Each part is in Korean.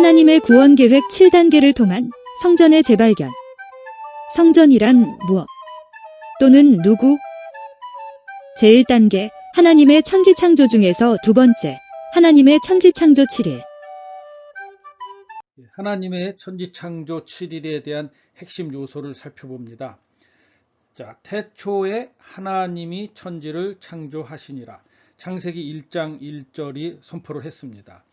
하나님의 구원 계획 7단계를 통한 성전의 재발견. 성전이란 무엇? 또는 누구? 제1단계, 하나님의 천지창조 중에서 두 번째, 하나님의 천지창조 7일. 하나님의 천지창조 7일에 대한 핵심 요소를 살펴봅니다. 자, 태초에 하나님이 천지를 창조하시니라. 창세기 1장 1절이 선포를 했습니다.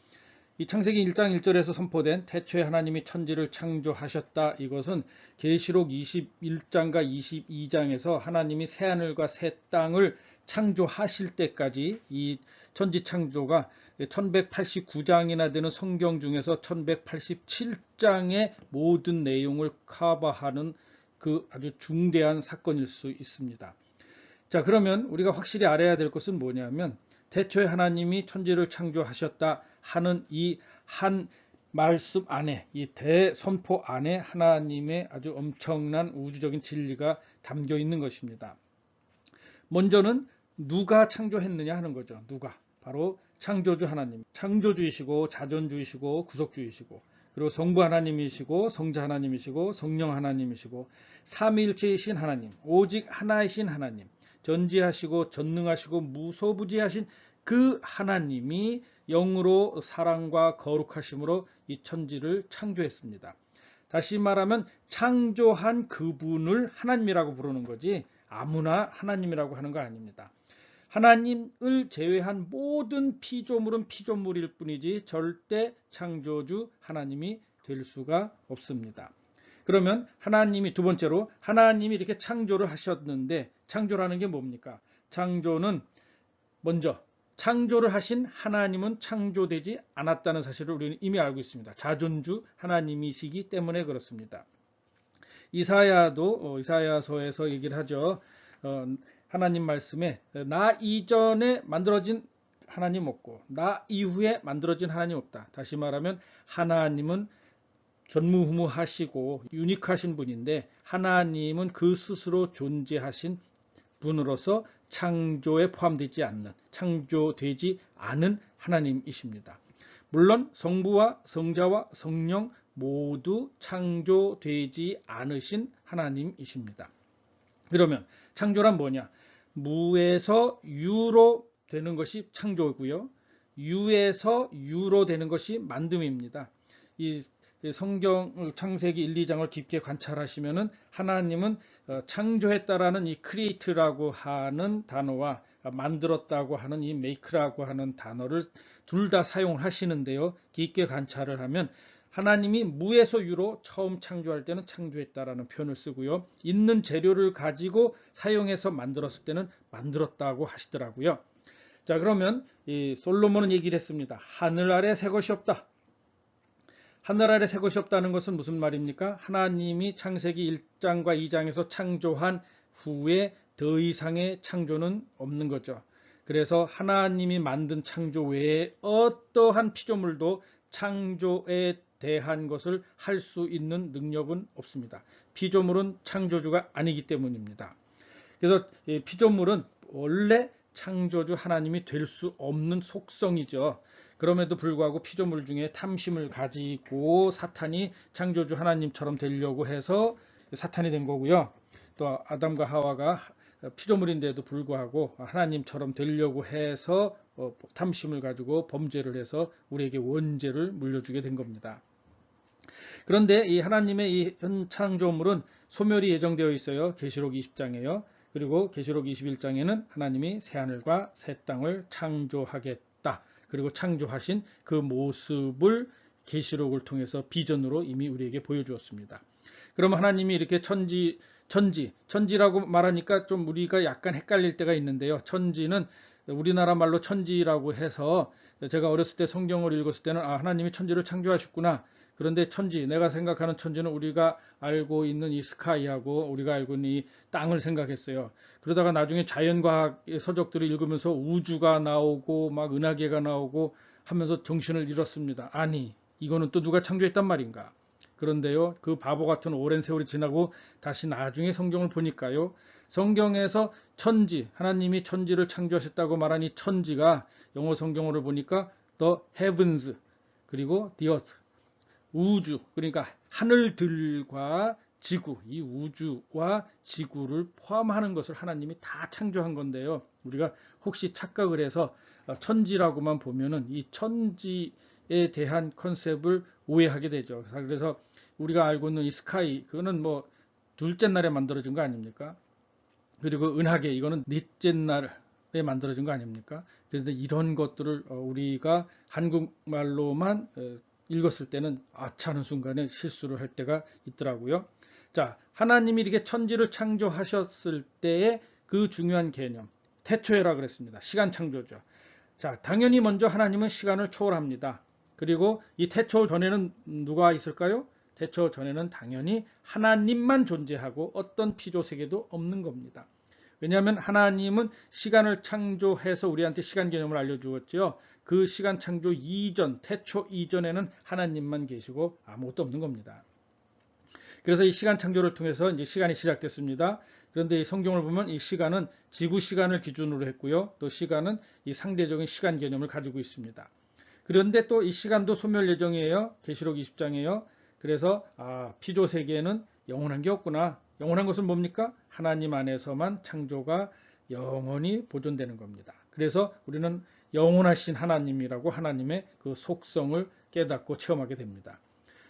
이 창세기 1장 1절에서 선포된 태초에 하나님이 천지를 창조하셨다. 이것은 계시록 21장과 22장에서 하나님이 새하늘과 새 땅을 창조하실 때까지 이 천지 창조가 1189장이나 되는 성경 중에서 1187장의 모든 내용을 커버하는 그 아주 중대한 사건일 수 있습니다. 자, 그러면 우리가 확실히 알아야 될 것은 뭐냐면 태초에 하나님이 천지를 창조하셨다 하는 이 한 말씀 안에, 이 대선포 안에 하나님의 아주 엄청난 우주적인 진리가 담겨 있는 것입니다. 먼저는 누가 창조했느냐 하는 거죠. 누가? 바로 창조주 하나님. 창조주이시고 자존주이시고 구속주이시고 그리고 성부 하나님이시고 성자 하나님이시고 성령 하나님이시고 삼위일체이신 하나님, 오직 하나이신 하나님, 전지하시고 전능하시고 무소부지하신 그 하나님이 영으로 사랑과 거룩하심으로 이 천지를 창조했습니다. 다시 말하면 창조한 그분을 하나님이라고 부르는 거지 아무나 하나님이라고 하는 거 아닙니다. 하나님을 제외한 모든 피조물은 피조물일 뿐이지 절대 창조주 하나님이 될 수가 없습니다. 그러면 하나님이 두 번째로 하나님이 이렇게 창조를 하셨는데 창조라는 게 뭡니까? 창조는 먼저 창조를 하신 하나님은 창조되지 않았다는 사실을 우리는 이미 알고 있습니다. 자존주 하나님이시기 때문에 그렇습니다. 이사야도 이사야서에서 얘기를 하죠. 하나님 말씀에 나 이전에 만들어진 하나님 없고 나 이후에 만들어진 하나님 없다. 다시 말하면 하나님은 전무후무하시고 유니크하신 분인데 하나님은 그 스스로 존재하신 분으로서 창조에 포함되지 않는, 창조되지 않은 하나님이십니다. 물론 성부와 성자와 성령 모두 창조되지 않으신 하나님이십니다. 그러면 창조란 뭐냐? 무에서 유로 되는 것이 창조고요. 유에서 유로 되는 것이 만듦입니다. 이 성경 창세기 1, 2장을 깊게 관찰하시면은 하나님은 창조했다라는 이 create라고 하는 단어와 만들었다고 하는 이 make라고 하는 단어를 둘 다 사용을 하시는데요. 깊게 관찰을 하면 하나님이 무에서 유로 처음 창조할 때는 창조했다라는 표현을 쓰고요. 있는 재료를 가지고 사용해서 만들었을 때는 만들었다고 하시더라고요. 자, 그러면 이 솔로몬은 얘기를 했습니다. 하늘 아래 새 것이 없다. 하늘 아래 새 것이 없다는 것은 무슨 말입니까? 하나님이 창세기 1장과 2장에서 창조한 후에 더 이상의 창조는 없는 거죠. 그래서 하나님이 만든 창조 외에 어떠한 피조물도 창조에 대한 것을 할 수 있는 능력은 없습니다. 피조물은 창조주가 아니기 때문입니다. 그래서 피조물은 원래 창조주 하나님이 될 수 없는 속성이죠. 그럼에도 불구하고 피조물 중에 탐심을 가지고 사탄이 창조주 하나님처럼 되려고 해서 사탄이 된 거고요. 또 아담과 하와가 피조물인데도 불구하고 하나님처럼 되려고 해서 탐심을 가지고 범죄를 해서 우리에게 원죄를 물려주게 된 겁니다. 그런데 이 하나님의 이 현 창조물은 소멸이 예정되어 있어요. 계시록 20장에요. 그리고 계시록 21장에는 하나님이 새하늘과 새 땅을 창조하겠다. 그리고 창조하신 그 모습을 계시록을 통해서 비전으로 이미 우리에게 보여주었습니다. 그러면 하나님이 이렇게 천지라고 말하니까 좀 우리가 약간 헷갈릴 때가 있는데요. 천지는 우리나라 말로 천지라고 해서 제가 어렸을 때 성경을 읽었을 때는 하나님이 천지를 창조하셨구나. 그런데 천지, 내가 생각하는 천지는 우리가 알고 있는 이 스카이하고 우리가 알고 있는 이 땅을 생각했어요. 그러다가 나중에 자연과학 서적들을 읽으면서 우주가 나오고 막 은하계가 나오고 하면서 정신을 잃었습니다. 아니, 이거는 또 누가 창조했단 말인가? 그런데요, 그 바보 같은 오랜 세월이 지나고 다시 나중에 성경을 보니까요, 성경에서 천지, 하나님이 천지를 창조하셨다고 말한 이 천지가 영어 성경어를 보니까 the heavens 그리고 the earth 우주, 그러니까 하늘들과 지구, 이 우주와 지구를 포함하는 것을 하나님이 다 창조한 건데요. 우리가 혹시 착각을 해서 천지라고만 보면은 이 천지에 대한 컨셉을 오해하게 되죠. 그래서 우리가 알고 있는 이 스카이, 그거는 뭐 둘째 날에 만들어진 거 아닙니까? 그리고 은하계, 이거는 넷째 날에 만들어진 거 아닙니까? 그래서 이런 것들을 우리가 한국말로만 읽었을 때는 아차 하는 순간에 실수를 할 때가 있더라고요. 자, 하나님이 이렇게 천지를 창조하셨을 때의 그 중요한 개념, 태초에라 그랬습니다. 시간 창조죠. 자, 당연히 먼저 하나님은 시간을 초월합니다. 그리고 이 태초 전에는 누가 있을까요? 태초 전에는 당연히 하나님만 존재하고 어떤 피조세계도 없는 겁니다. 왜냐하면 하나님은 시간을 창조해서 우리한테 시간 개념을 알려주었죠. 그 시간 창조 이전, 태초 이전에는 하나님만 계시고 아무것도 없는 겁니다. 그래서 이 시간 창조를 통해서 이제 시간이 시작됐습니다. 그런데 이 성경을 보면 이 시간은 지구 시간을 기준으로 했고요. 또 시간은 이 상대적인 시간 개념을 가지고 있습니다. 그런데 또 이 시간도 소멸 예정이에요. 계시록 20장이에요. 그래서 피조 세계에는 영원한 게 없구나. 영원한 것은 뭡니까? 하나님 안에서만 창조가 영원히 보존되는 겁니다. 그래서 우리는 영원하신 하나님이라고 하나님의 그 속성을 깨닫고 체험하게 됩니다.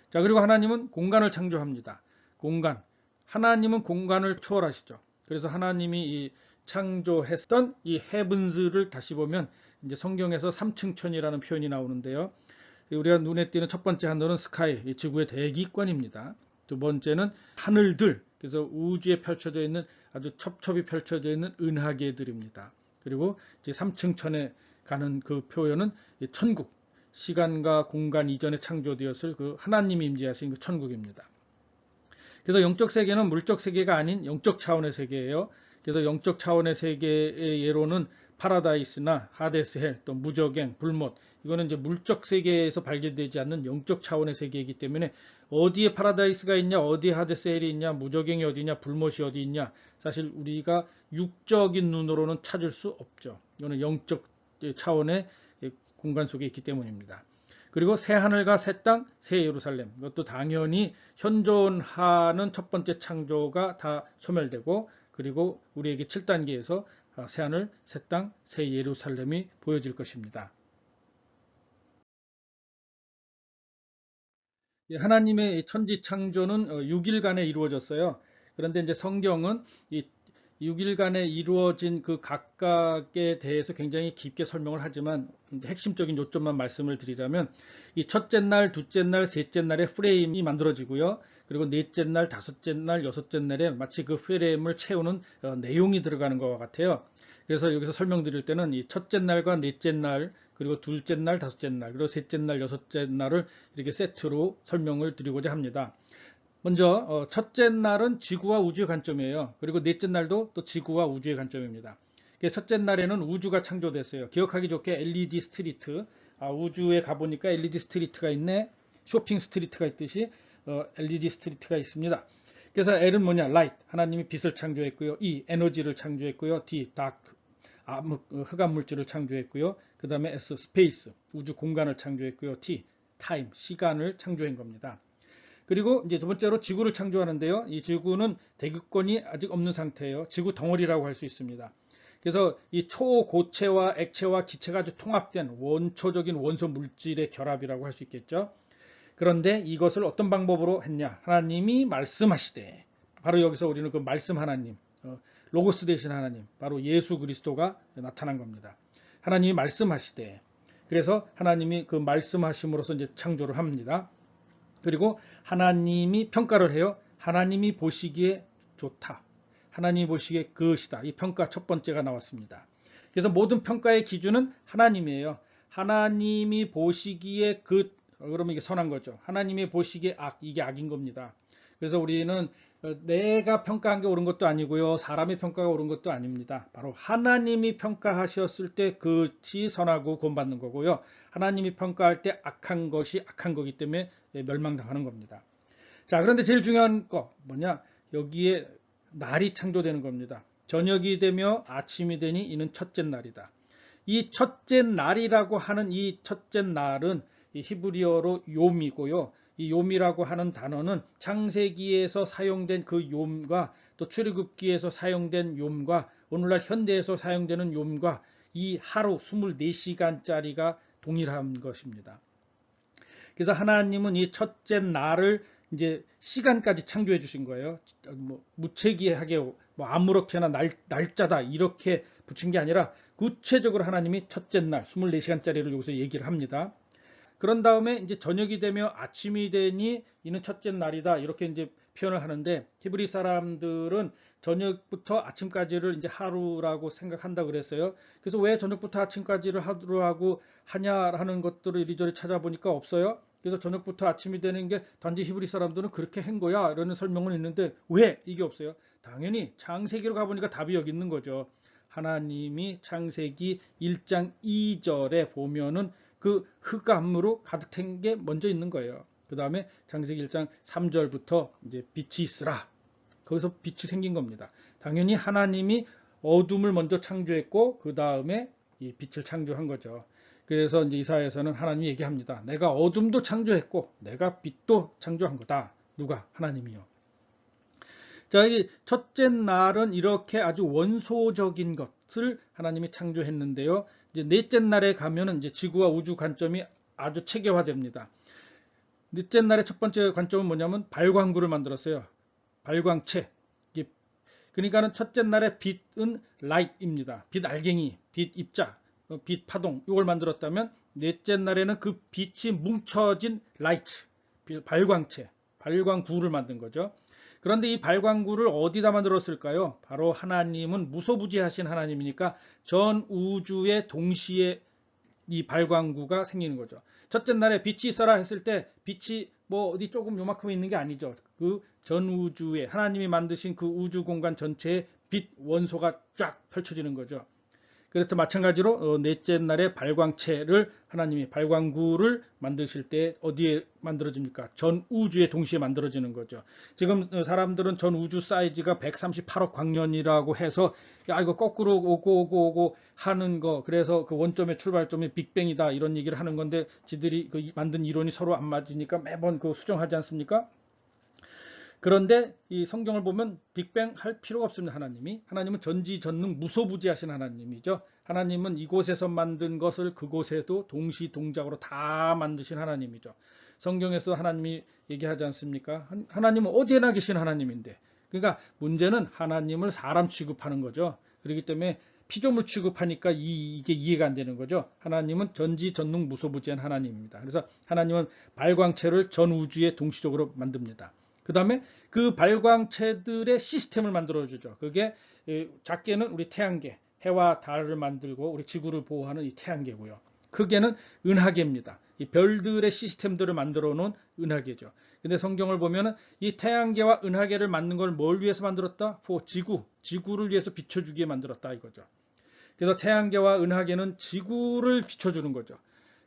자, 그리고 하나님은 공간을 창조합니다. 공간. 하나님은 공간을 초월하시죠. 그래서 하나님이 이 창조했던 이 헤븐즈를 다시 보면 이제 성경에서 삼층천이라는 표현이 나오는데요. 우리가 눈에 띄는 첫 번째 하늘은 스카이, 지구의 대기권입니다. 두 번째는 하늘들, 그래서 우주에 펼쳐져 있는 아주 첩첩이 펼쳐져 있는 은하계들입니다. 그리고 이제 삼층천에 가는 그 표현은 천국, 시간과 공간 이전에 창조되었을 그 하나님이 임재하신 그 천국입니다. 그래서 영적 세계는 물적 세계가 아닌 영적 차원의 세계예요. 그래서 영적 차원의 세계의 예로는 파라다이스나 하데스 헬, 또 무적행, 불못, 이거는 이제 물적 세계에서 발견되지 않는 영적 차원의 세계이기 때문에 어디에 파라다이스가 있냐, 어디에 하데스 헬이 있냐, 무적행이 어디냐, 불못이 어디 있냐, 사실 우리가 육적인 눈으로는 찾을 수 없죠. 이거는 영적 차원의 공간 속에 있기 때문입니다. 그리고 새 하늘과 새 땅, 새 예루살렘, 이것도 당연히 현존하는 첫 번째 창조가 다 소멸되고, 그리고 우리에게 7단계에서 새 하늘, 새 땅, 새 예루살렘이 보여질 것입니다. 하나님의 천지 창조는 6일간에 이루어졌어요. 그런데 이제 성경은 이 6일간에 이루어진 그 각각에 대해서 굉장히 깊게 설명을 하지만 핵심적인 요점만 말씀을 드리자면 이 첫째 날, 둘째 날, 셋째 날에 프레임이 만들어지고요. 그리고 넷째 날, 다섯째 날, 여섯째 날에 마치 그 프레임을 채우는 내용이 들어가는 것 같아요. 그래서 여기서 설명드릴 때는 이 첫째 날과 넷째 날, 그리고 둘째 날, 다섯째 날, 그리고 셋째 날, 여섯째 날을 이렇게 세트로 설명을 드리고자 합니다. 먼저 첫째 날은 지구와 우주의 관점이에요. 그리고 넷째 날도 또 지구와 우주의 관점입니다. 첫째 날에는 우주가 창조됐어요. 기억하기 좋게 LED 스트리트, 우주에 가보니까 LED 스트리트가 있네, 쇼핑 스트리트가 있듯이 LED 스트리트가 있습니다. 그래서 L은 뭐냐? 라이트, 하나님이 빛을 창조했고요. E, 에너지를 창조했고요. D, 다크, 흑암 물질을 창조했고요. 그 다음에 S, 스페이스, 우주 공간을 창조했고요. T, 타임, 시간을 창조한 겁니다. 그리고 이제 두 번째로 지구를 창조하는데요. 이 지구는 대기권이 아직 없는 상태예요. 지구 덩어리라고 할 수 있습니다. 그래서 이 초고체와 액체와 기체가 아주 통합된 원초적인 원소 물질의 결합이라고 할 수 있겠죠. 그런데 이것을 어떤 방법으로 했냐? 하나님이 말씀하시되, 바로 여기서 우리는 그 말씀 하나님, 로고스 대신 하나님, 바로 예수 그리스도가 나타난 겁니다. 하나님이 말씀하시되, 그래서 하나님이 그 말씀하심으로써 이제 창조를 합니다. 그리고 하나님이 평가를 해요. 하나님이 보시기에 좋다. 하나님이 보시기에 그것이다. 이 평가 첫 번째가 나왔습니다. 그래서 모든 평가의 기준은 하나님이에요. 하나님이 보시기에 그러면 이게 선한 거죠. 하나님이 보시기에 이게 악인 겁니다. 그래서 우리는 내가 평가한 게 옳은 것도 아니고요. 사람의 평가가 옳은 것도 아닙니다. 바로 하나님이 평가하셨을 때 그것이 선하고 구원받는 거고요. 하나님이 평가할 때 악한 것이 악한 거기 때문에 멸망당하는 겁니다. 자, 그런데 제일 중요한 거 뭐냐? 여기에 날이 창조되는 겁니다. 저녁이 되며 아침이 되니 이는 첫째 날이다. 이 첫째 날이라고 하는 이 첫째 날은 이 히브리어로 욤이고요. 이 욤이라고 하는 단어는 창세기에서 사용된 그 욤과 또 출애굽기에서 사용된 욤과 오늘날 현대에서 사용되는 욤과 이 하루 24시간짜리가 동일한 것입니다. 그래서 하나님은 이 첫째 날을 이제 시간까지 창조해 주신 거예요. 뭐 무책임하게 뭐 아무렇게나 날짜다 이렇게 붙인 게 아니라 구체적으로 하나님이 첫째 날 24시간짜리를 여기서 얘기를 합니다. 그런 다음에 이제 저녁이 되며 아침이 되니 이는 첫째 날이다 이렇게 이제 표현을 하는데 히브리 사람들은 저녁부터 아침까지를 이제 하루라고 생각한다 그랬어요. 그래서 왜 저녁부터 아침까지를 하루라고 하냐라는 것들을 이리저리 찾아보니까 없어요. 그래서 저녁부터 아침이 되는 게 단지 히브리 사람들은 그렇게 한 거야 이러는 설명은 있는데 왜 이게 없어요? 당연히 창세기로 가보니까 답이 여기 있는 거죠. 하나님이 창세기 1장 2절에 보면은 그 흑암으로 가득 찬 게 먼저 있는 거예요. 그 다음에 창세기 1장 3절부터 이제 빛이 있으라. 거기서 빛이 생긴 겁니다. 당연히 하나님이 어둠을 먼저 창조했고 그 다음에 이 빛을 창조한 거죠. 그래서 이제 이사야에서는 하나님이 얘기합니다. 내가 어둠도 창조했고 내가 빛도 창조한 거다. 누가? 하나님이요. 자, 이 첫째 날은 이렇게 아주 원소적인 것을 하나님이 창조했는데요. 이제 넷째 날에 가면은 이제 지구와 우주 관점이 아주 체계화됩니다. 넷째 날의 첫 번째 관점은 뭐냐면 발광구를 만들었어요. 발광체. 그러니까는 첫째 날의 빛은 light입니다. 빛 알갱이, 빛 입자, 빛 파동 이걸 만들었다면 넷째 날에는 그 빛이 뭉쳐진 light, 발광체, 발광구를 만든 거죠. 그런데 이 발광구를 어디다 만들었을까요? 바로 하나님은 무소부지하신 하나님이니까 전 우주에 동시에 이 발광구가 생기는 거죠. 첫째 날에 빛이 있어라 했을 때 빛이 뭐 어디 조금 요만큼 있는 게 아니죠. 그 전 우주에 하나님이 만드신 그 우주 공간 전체에 빛 원소가 쫙 펼쳐지는 거죠. 그래서 마찬가지로 넷째 날에 발광체를 하나님이 발광구를 만드실 때 어디에 만들어집니까? 전 우주에 동시에 만들어지는 거죠. 지금 사람들은 전 우주 사이즈가 138억 광년이라고 해서 야 이거 거꾸로 오고 하는 거 그래서 그 원점의 출발점이 빅뱅이다 이런 얘기를 하는 건데 지들이 그 만든 이론이 서로 안 맞으니까 매번 그 수정하지 않습니까? 그런데 이 성경을 보면 빅뱅 할 필요가 없습니다. 하나님은 전지전능 무소부지하신 하나님이죠. 하나님은 이곳에서 만든 것을 그곳에도 동시동작으로 다 만드신 하나님이죠. 성경에서 하나님이 얘기하지 않습니까? 하나님은 어디에나 계신 하나님인데 그러니까 문제는 하나님을 사람 취급하는 거죠. 그렇기 때문에 피조물 취급하니까 이게 이해가 안 되는 거죠. 하나님은 전지전능 무소부지한 하나님입니다. 그래서 하나님은 발광체를 전 우주에 동시적으로 만듭니다. 그 다음에 그 발광체들의 시스템을 만들어주죠. 그게 작게는 우리 태양계, 해와 달을 만들고 우리 지구를 보호하는 이 태양계고요. 크게는 은하계입니다. 이 별들의 시스템들을 만들어 놓은 은하계죠. 근데 성경을 보면은 이 태양계와 은하계를 만든 걸 뭘 위해서 만들었다? 지구를 위해서 비춰주기에 만들었다 이거죠. 그래서 태양계와 은하계는 지구를 비춰주는 거죠.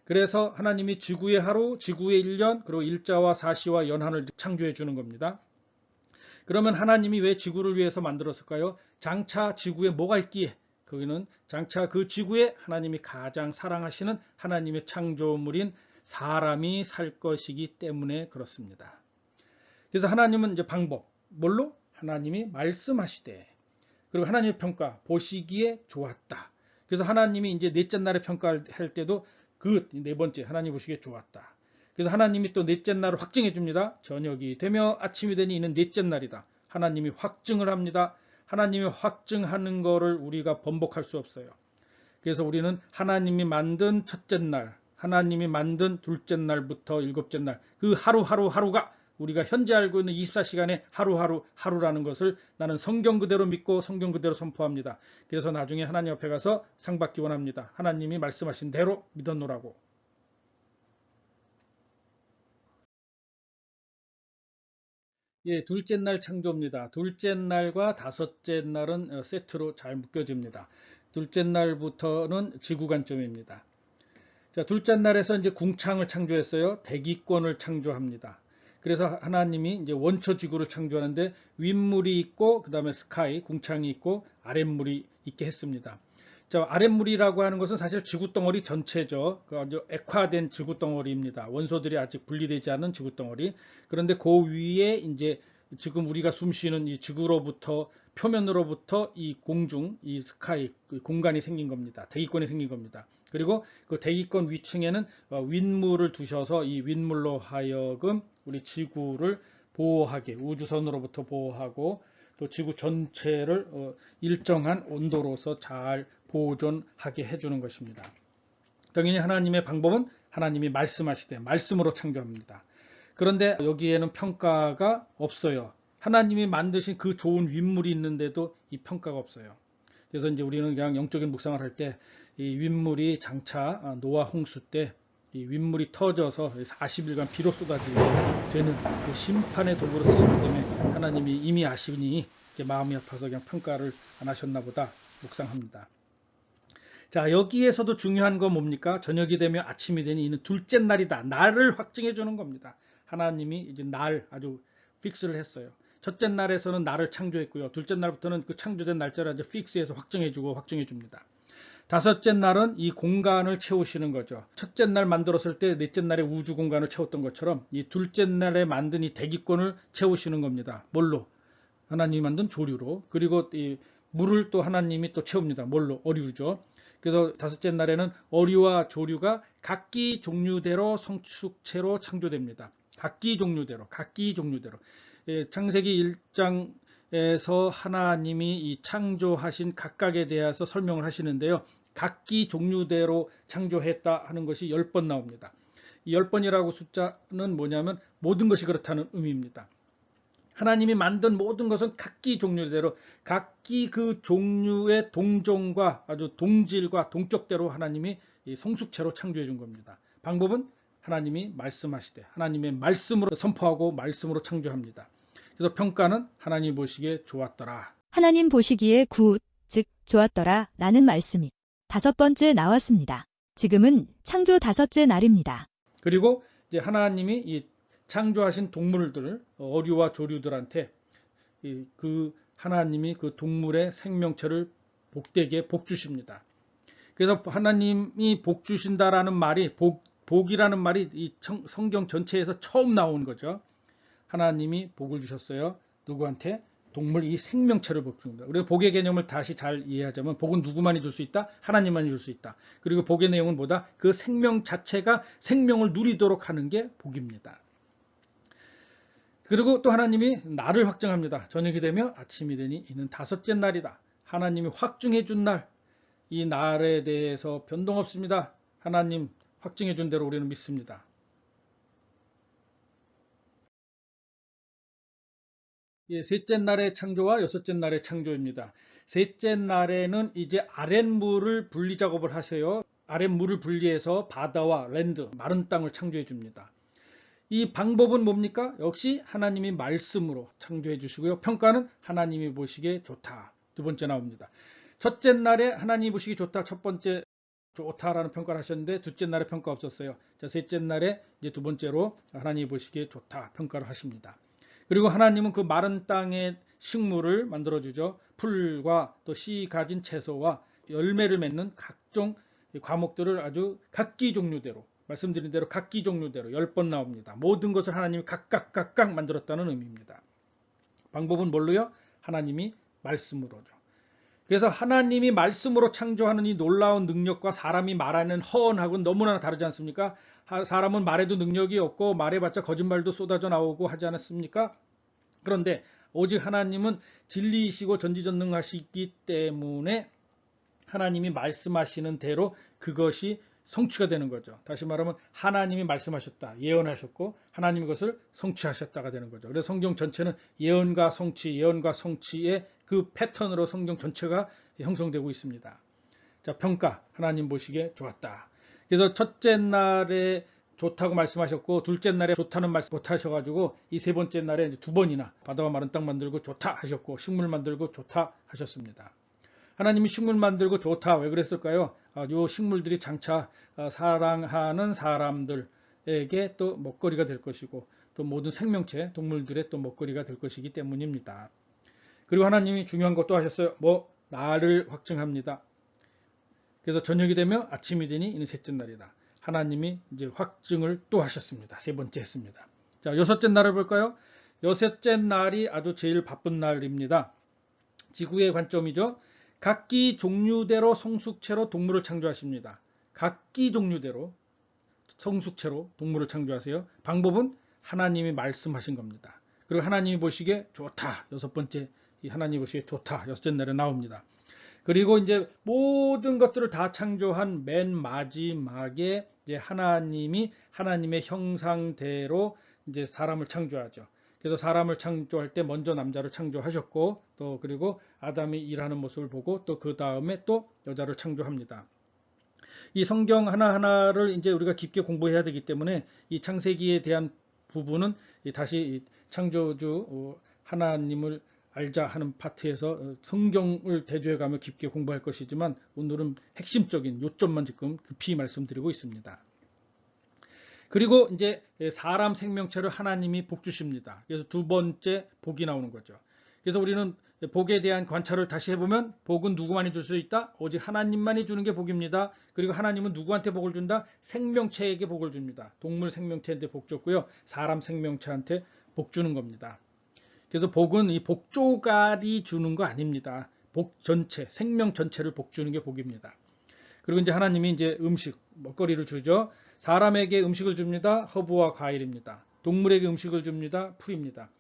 그래서 하나님이 지구의 하루, 지구의 1년, 그리고 일자와 사시와 연한을 창조해 주는 겁니다. 그러면 하나님이 왜 지구를 위해서 만들었을까요? 장차 지구에 뭐가 있기에? 거기는 장차 그 지구에 하나님이 가장 사랑하시는 하나님의 창조물인 사람이 살 것이기 때문에 그렇습니다. 그래서 하나님은 이제 방법, 뭘로? 하나님이 말씀하시되, 그리고 하나님의 평가, 보시기에 좋았다. 그래서 하나님이 이제 넷째 날에 평가할 때도 그 네 번째 하나님 보시기에 좋았다. 그래서 하나님이 또 넷째 날을 확증해 줍니다. 저녁이 되며 아침이 되니 이는 넷째 날이다. 하나님이 확증을 합니다. 하나님이 확증하는 거를 우리가 번복할 수 없어요. 그래서 우리는 하나님이 만든 첫째 날, 하나님이 만든 둘째 날부터 일곱째 날, 그 하루가 우리가 현재 알고 있는 24시간의 하루라는 것을 나는 성경 그대로 믿고 성경 그대로 선포합니다. 그래서 나중에 하나님 앞에 가서 상 받기 원합니다. 하나님이 말씀하신 대로 믿었노라고. 예, 둘째 날 창조입니다. 둘째 날과 다섯째 날은 세트로 잘 묶여집니다. 둘째 날부터는 지구 관점입니다. 자, 둘째 날에서 이제 궁창을 창조했어요. 대기권을 창조합니다. 그래서 하나님이 이제 원초 지구를 창조하는데 윗물이 있고 그다음에 스카이 궁창이 있고 아랫물이 있게 했습니다. 자, 아랫물이라고 하는 것은 사실 지구덩어리 전체죠. 그 아주 액화된 지구덩어리입니다. 원소들이 아직 분리되지 않은 지구덩어리. 그런데 그 위에 이제 지금 우리가 숨 쉬는 이 지구로부터 표면으로부터 이 공중, 이 스카이, 그 공간이 생긴 겁니다. 대기권이 생긴 겁니다. 그리고 그 대기권 위층에는 윗물을 두셔서 이 윗물로 하여금 우리 지구를 보호하게, 우주선으로부터 보호하고 또 지구 전체를 일정한 온도로서 잘 보존하게 해주는 것입니다. 당연히 하나님의 방법은 하나님이 말씀하시되 말씀으로 창조합니다. 그런데 여기에는 평가가 없어요. 하나님이 만드신 그 좋은 윗물이 있는데도 이 평가가 없어요. 그래서 이제 우리는 그냥 영적인 묵상을 할 때 이 윗물이 장차 노아 홍수 때 이 윗물이 터져서 40일간 비로 쏟아지게 되는 그 심판의 도구로 쓰이기 때문에 하나님이 이미 아시니 마음이 아파서 그냥 평가를 안 하셨나 보다 묵상합니다. 자, 여기에서도 중요한 건 뭡니까? 저녁이 되면 아침이 되니 이는 둘째 날이다. 날을 확증해 주는 겁니다. 하나님이 이제 날 아주 픽스를 했어요. 첫째 날에서는 날을 창조했고요. 둘째 날부터는 그 창조된 날짜를 아주 픽스해서 확정해 주고 확정해 줍니다. 다섯째 날은 이 공간을 채우시는 거죠. 첫째 날 만들었을 때 넷째 날에 우주 공간을 채웠던 것처럼 이 둘째 날에 만든 이 대기권을 채우시는 겁니다. 뭘로? 하나님이 만든 조류로. 그리고 이 물을 또 하나님이 또 채웁니다. 뭘로? 어류죠. 그래서 다섯째 날에는 어류와 조류가 각기 종류대로 성축체로 창조됩니다. 각기 종류대로. 창세기 1장에서 하나님이 이 창조하신 각각에 대해서 설명을 하시는데요. 각기 종류대로 창조했다 하는 것이 10번 나옵니다. 이 10번이라고 숫자는 뭐냐면 모든 것이 그렇다는 의미입니다. 하나님이 만든 모든 것은 각기 종류대로 각기 그 종류의 동종과 아주 동질과 동격대로 하나님이 성숙체로 창조해 준 겁니다. 방법은 하나님이 말씀하시되 하나님의 말씀으로 선포하고 말씀으로 창조합니다. 그래서 평가는 하나님 보시기에 좋았더라. 하나님 보시기에 굿, 즉 좋았더라 라는 말씀이 5번째 나왔습니다. 지금은 창조 5째 날입니다. 그리고 이제 하나님이 이 창조하신 동물들, 어류와 조류들한테 그 하나님이 그 동물의 생명체를 복되게 복 주십니다. 그래서 하나님이 복 주신다라는 말이 복이라는 말이 이 성경 전체에서 처음 나온 거죠. 하나님이 복을 주셨어요. 누구한테? 동물 이 생명체를 복 줍니다. 우리가 복의 개념을 다시 잘 이해하자면 복은 누구만이 줄 수 있다? 하나님만이 줄 수 있다. 그리고 복의 내용은 뭐다? 그 생명 자체가 생명을 누리도록 하는 게 복입니다. 그리고 또 하나님이 날을 확정합니다. 저녁이 되면 아침이 되니 이는 5째 날이다. 하나님이 확증해 준 날, 이 날에 대해서 변동 없습니다. 하나님 확증해 준 대로 우리는 믿습니다. 셋째 날의 창조와 여섯째 날의 창조입니다. 셋째 날에는 이제 아랫물을 분리 작업을 하세요. 아랫물을 분리해서 바다와 랜드, 마른 땅을 창조해 줍니다. 이 방법은 뭡니까? 역시 하나님이 말씀으로 창조해 주시고요. 평가는 하나님이 보시기에 좋다. 두 번째 나옵니다. 첫째 날에 하나님이 보시기 좋다. 첫 번째 좋다라는 평가를 하셨는데 둘째 날에 평가 없었어요. 자, 셋째 날에 이제 두 번째로 하나님이 보시기에 좋다 평가를 하십니다. 그리고 하나님은 그 마른 땅에 식물을 만들어주죠. 풀과 또 씨 가진 채소와 열매를 맺는 각종 과목들을 아주 각기 종류대로 말씀드린 대로 각기 종류대로 10번 나옵니다. 모든 것을 하나님이 각각 만들었다는 의미입니다. 방법은 뭘로요? 하나님이 말씀으로죠. 그래서 하나님이 말씀으로 창조하는 이 놀라운 능력과 사람이 말하는 허언하고는 너무나 다르지 않습니까? 사람은 말해도 능력이 없고 말해봤자 거짓말도 쏟아져 나오고 하지 않았습니까? 그런데 오직 하나님은 진리이시고 전지전능하시기 때문에 하나님이 말씀하시는 대로 그것이 성취가 되는 거죠. 다시 말하면 하나님이 말씀하셨다, 예언하셨고 하나님이 그것을 성취하셨다가 되는 거죠. 그래서 성경 전체는 예언과 성취의 그 패턴으로 성경 전체가 형성되고 있습니다. 자, 평가, 하나님 보시기에 좋았다. 그래서 첫째 날에 좋다고 말씀하셨고 둘째 날에 좋다는 말씀 못 하셔가지고 이 세 번째 날에 이제 2번이나 바다와 마른 땅 만들고 좋다 하셨고 식물 만들고 좋다 하셨습니다. 하나님이 식물 만들고 좋다 왜 그랬을까요? 요 식물들이 장차 사랑하는 사람들에게 또 먹거리가 될 것이고 또 모든 생명체 동물들의 또 먹거리가 될 것이기 때문입니다. 그리고 하나님이 중요한 것도 하셨어요. 날을 확증합니다. 그래서 저녁이 되면 아침이 되니 이는 셋째 날이다. 하나님이 이제 확증을 또 하셨습니다. 세 번째 했습니다. 자, 여섯째 날을 볼까요? 여섯째 날이 아주 제일 바쁜 날입니다. 지구의 관점이죠. 각기 종류대로 성숙체로 동물을 창조하십니다. 각기 종류대로 성숙체로 동물을 창조하세요. 방법은 하나님이 말씀하신 겁니다. 그리고 하나님이 보시기에 좋다. 여섯 번째, 이 하나님이 보시기에 좋다. 여섯째 날에 나옵니다. 그리고 이제 모든 것들을 다 창조한 맨 마지막에 이제 하나님이 하나님의 형상대로 이제 사람을 창조하죠. 그래서 사람을 창조할 때 먼저 남자를 창조하셨고, 또 그리고 아담이 일하는 모습을 보고 또 그 다음에 또 여자를 창조합니다. 이 성경 하나하나를 이제 우리가 깊게 공부해야 되기 때문에 이 창세기에 대한 부분은 다시 창조주 하나님을 알자 하는 파트에서 성경을 대조해가며 깊게 공부할 것이지만 오늘은 핵심적인 요점만 지금 급히 말씀드리고 있습니다. 그리고 이제 사람 생명체를 하나님이 복 주십니다. 그래서 두 번째 복이 나오는 거죠. 그래서 우리는 복에 대한 관찰을 다시 해보면 복은 누구만이 줄 수 있다? 오직 하나님만이 주는 게 복입니다. 그리고 하나님은 누구한테 복을 준다? 생명체에게 복을 줍니다. 동물 생명체한테 복 줬고요. 사람 생명체한테 복 주는 겁니다. 그래서 복은 이 복조가리 주는 거 아닙니다. 복 전체, 생명 전체를 복 주는 게 복입니다. 그리고 이제 하나님이 이제 음식, 먹거리를 주죠. 사람에게 음식을 줍니다. 허브와 과일입니다. 동물에게 음식을 줍니다. 풀입니다.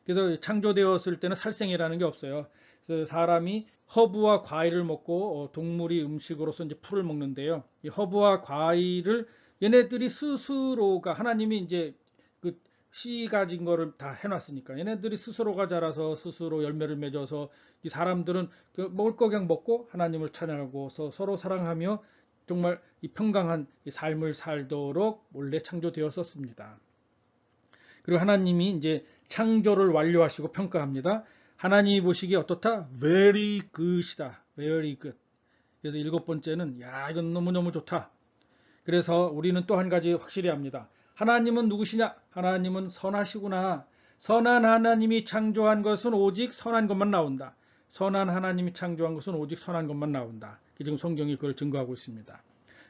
그래서 창조되었을 때는 살생이라는 게 없어요. 그래서 사람이 허브와 과일을 먹고 동물이 음식으로서 이제 풀을 먹는데요. 이 허브와 과일을 얘네들이 스스로가 하나님이 이제 그 씨 가진 거를 다 해놨으니까 얘네들이 스스로가 자라서 스스로 열매를 맺어서 이 사람들은 그 먹을 거 그냥 먹고 하나님을 찬양하고 서로 사랑하며 정말 이 평강한 이 삶을 살도록 원래 창조되었었습니다. 그리고 하나님이 이제 창조를 완료하시고 평가합니다. 하나님이 보시기에 어떻다? Very good이다. Very good. 그래서 일곱 번째는 야 이건 너무너무 좋다. 그래서 우리는 또 한 가지 확실히 합니다. 하나님은 누구시냐? 하나님은 선하시구나. 선한 하나님이 창조한 것은 오직 선한 것만 나온다. 선한 하나님이 창조한 것은 오직 선한 것만 나온다. 지금 성경이 그걸 증거하고 있습니다.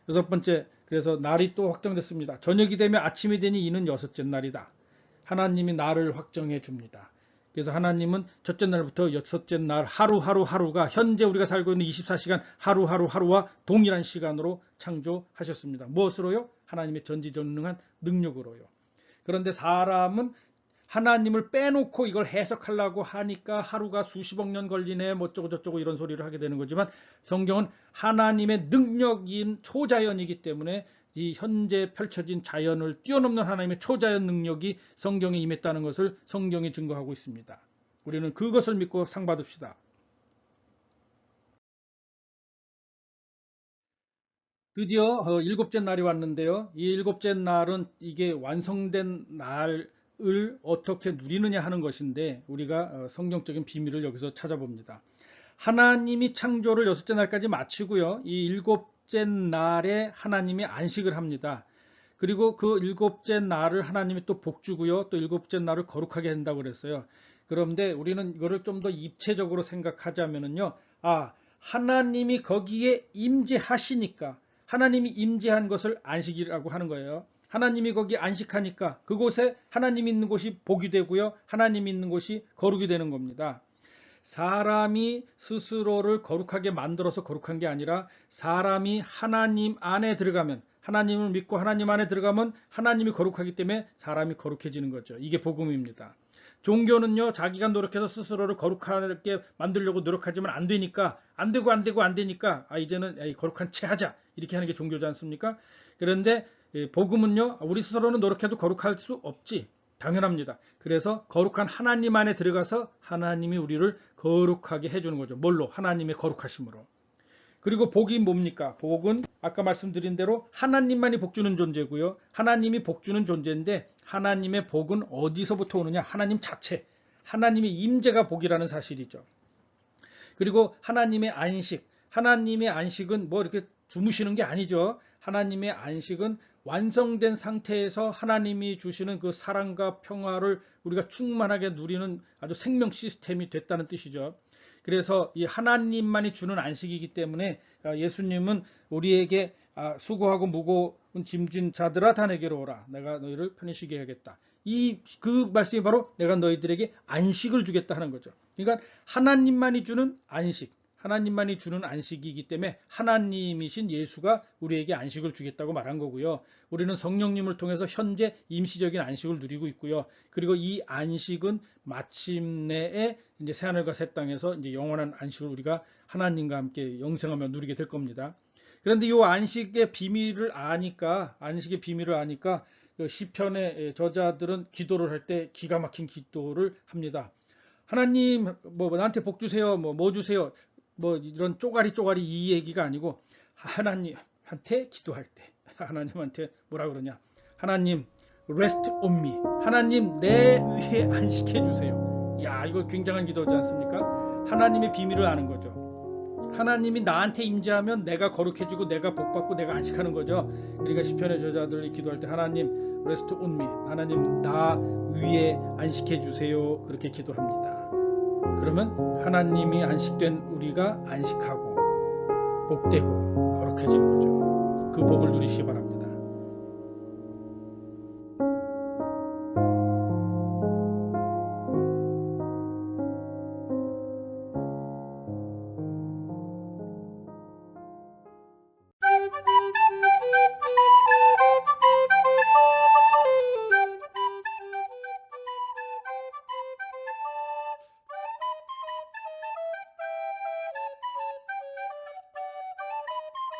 여섯 번째, 그래서 날이 또 확정됐습니다. 저녁이 되면 아침이 되니 이는 여섯째 날이다. 하나님이 날을 확정해 줍니다. 그래서 하나님은 첫째 날부터 여섯째 날 하루하루가 현재 우리가 살고 있는 24시간 하루하루와 동일한 시간으로 창조하셨습니다. 무엇으로요? 하나님의 전지전능한 능력으로요. 그런데 사람은 하나님을 빼놓고 이걸 해석하려고 하니까 하루가 수십억 년 걸리네 뭐 어쩌고 이런 소리를 하게 되는 거지만 성경은 하나님의 능력인 초자연이기 때문에 이 현재 펼쳐진 자연을 뛰어넘는 하나님의 초자연 능력이 성경에 임했다는 것을 성경이 증거하고 있습니다. 우리는 그것을 믿고 상 받읍시다. 드디어 일곱째 날이 왔는데요. 이 일곱째 날은 이게 완성된 날을 어떻게 누리느냐 하는 것인데 우리가 성경적인 비밀을 여기서 찾아봅니다. 하나님이 창조를 여섯째 날까지 마치고요. 이 일곱째 날에 하나님이 안식을 합니다. 그리고 그 일곱째 날을 하나님이 또 복주고요. 또 일곱째 날을 거룩하게 한다고 그랬어요. 그런데 우리는 이거를 좀 더 입체적으로 생각하자면요. 하나님이 거기에 임재하시니까 하나님이 임재한 것을 안식이라고 하는 거예요. 하나님이 거기 안식하니까 그곳에 하나님이 있는 곳이 복이 되고요. 하나님이 있는 곳이 거룩이 되는 겁니다. 사람이 스스로를 거룩하게 만들어서 거룩한 게 아니라 사람이 하나님 안에 들어가면 하나님을 믿고 하나님 안에 들어가면 하나님이 거룩하기 때문에 사람이 거룩해지는 거죠. 이게 복음입니다. 종교는요 자기가 노력해서 스스로를 거룩하게 만들려고 노력하지만 안 되니까 안 되니까 이제는 거룩한 채 하자 이렇게 하는 게 종교지 않습니까? 그런데 복음은요 우리 스스로는 노력해도 거룩할 수 없지. 당연합니다. 그래서 거룩한 하나님 안에 들어가서 하나님이 우리를 거룩하게 해주는 거죠. 뭘로? 하나님의 거룩하심으로. 그리고 복이 뭡니까? 복은 아까 말씀드린 대로 하나님만이 복주는 존재고요. 하나님이 복주는 존재인데 하나님의 복은 어디서부터 오느냐? 하나님 자체. 하나님의 임재가 복이라는 사실이죠. 그리고 하나님의 안식. 하나님의 안식은 뭐 이렇게 주무시는 게 아니죠. 하나님의 안식은 완성된 상태에서 하나님이 주시는 그 사랑과 평화를 우리가 충만하게 누리는 아주 생명 시스템이 됐다는 뜻이죠. 그래서 이 하나님만이 주는 안식이기 때문에 예수님은 우리에게 수고하고 무거운 짐진 자들아 다 내게로 오라. 내가 너희를 편히 쉬게 하겠다. 그 말씀이 바로 내가 너희들에게 안식을 주겠다 하는 거죠. 그러니까 하나님만이 주는 안식, 하나님만이 주는 안식이기 때문에 하나님이신 예수가 우리에게 안식을 주겠다고 말한 거고요. 우리는 성령님을 통해서 현재 임시적인 안식을 누리고 있고요. 그리고 이 안식은 마침내에 이제 새하늘과 새 땅에서 이제 영원한 안식을 우리가 하나님과 함께 영생하며 누리게 될 겁니다. 그런데 이 안식의 비밀을 아니까 시편의 저자들은 기도를 할 때 기가 막힌 기도를 합니다. 하나님 나한테 복 주세요. 뭐 주세요. 이런 쪼가리 이 얘기가 아니고 하나님한테 기도할 때 하나님한테 뭐라 그러냐? 하나님 rest on me. 하나님 내 위에 안식해 주세요. 야, 이거 굉장한 기도지 않습니까? 하나님의 비밀을 아는 거죠. 하나님이 나한테 임재하면 내가 거룩해지고 내가 복받고 내가 안식하는 거죠. 그러니까 시편의 저자들이 기도할 때 하나님 rest on me. 하나님 나 위에 안식해 주세요. 그렇게 기도합니다. 그러면 하나님이 안식된 우리가 안식하고 복되고 거룩해지는 거죠. 그 복을 누리시기 바랍니다.